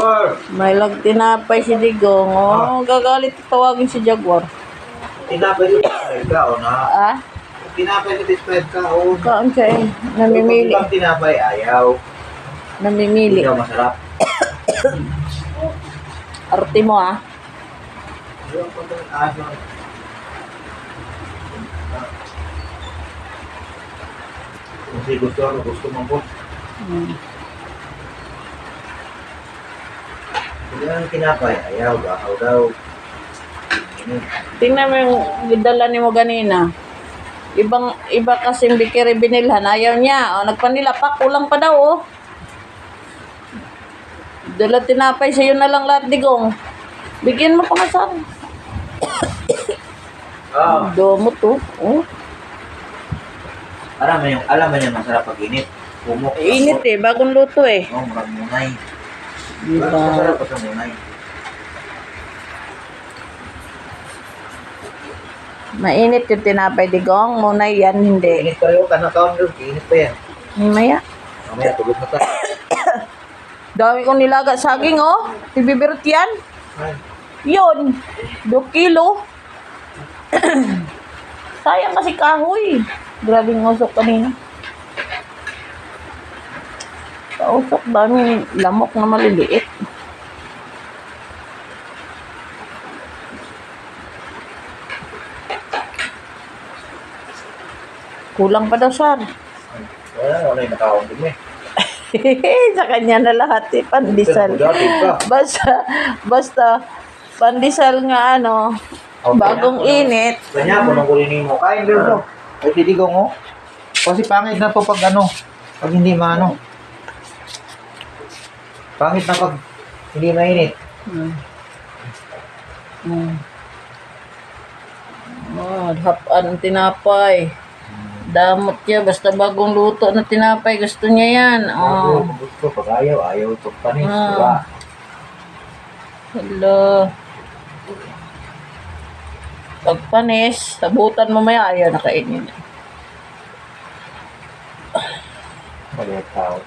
Jaguar. May tinapay si Digong. Oh, gagalit tawagin si Jaguar. Tinapay sa describe ka, o na? Ah? Tinapay sa describe ka, o. Kaan siya eh. Namimili. Pag ibang tinapay, ayaw. Namimili. Hindi daw masarap. Arte mo ah. Yung pag aso. Kasi gusto mo po. Yung tinapay, ayaw, bahaw daw. Tingnan mo yung dala ni mo ganina. Iba kasing bikiri binilhan. Ayaw niya. O, nagpanilapak. Kulang pa daw oh. Dala tinapay sa'yo na lang lahat, Digong. Bigyan mo pa nga saan. Domo to. Oh. Alam mo niya masarap pag init. Pumok. Init eh. Bagong luto eh. Oo, marang munay. Diba? Masarap pa sa munay. Mainit yung tinapay, Digong. Muna yan, hindi. Init pa rin yung kanakaon doon. Init pa yan. Mamaya. Mamaya, tulog na tayo. Dami kong nilaga saging, oh. Ibibirot yan. Ay. Yun. 2 kilo. Sayang kasi kahoy. Grabing usok kanina. Kausok, daming lamok na maliliit. Kulang pa daw, Sar. Wala yung nakaon din eh. Sa kanya na lahat eh, pandesal. Basta, pandesal nga ano, bagong init. Kanya, punong kulinin mo. Kain doon. Ay, titigong mo. Kasi pangit na to pag ano, pag hindi maano. Pangit na pag hindi mainit. Oh, hapan tinapay. Damot niya, basta bagong luto na tinapay, gusto niya yan. Oh. Gusto, pag ayaw ito panis. Hello. Pag panis, sabutan mo maya, ayaw na kainin. Maliit tao.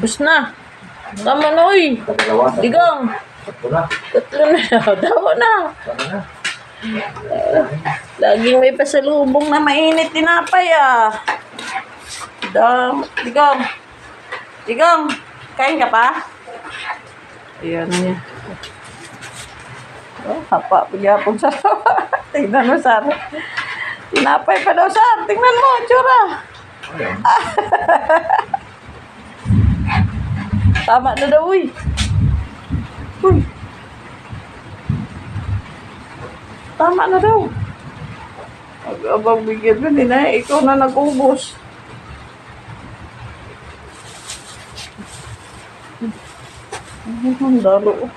Bus na. Tama na, uy. Digong. Tatlo na. Dawa na. Tama na. Laging may pasalubong na mainit tinapay ah. Digong. Digong, kain ka pa? Ayan niya. Oh, hapa pagyapon sa tingnan mo, Sar. Tinapay pa daw, Sar. Tingnan mo, tsura. Tama na daw, uy. Uy. Tama na daw. Abang bigyan mo din eh. Ikaw na nag-ubos. Ang dalo.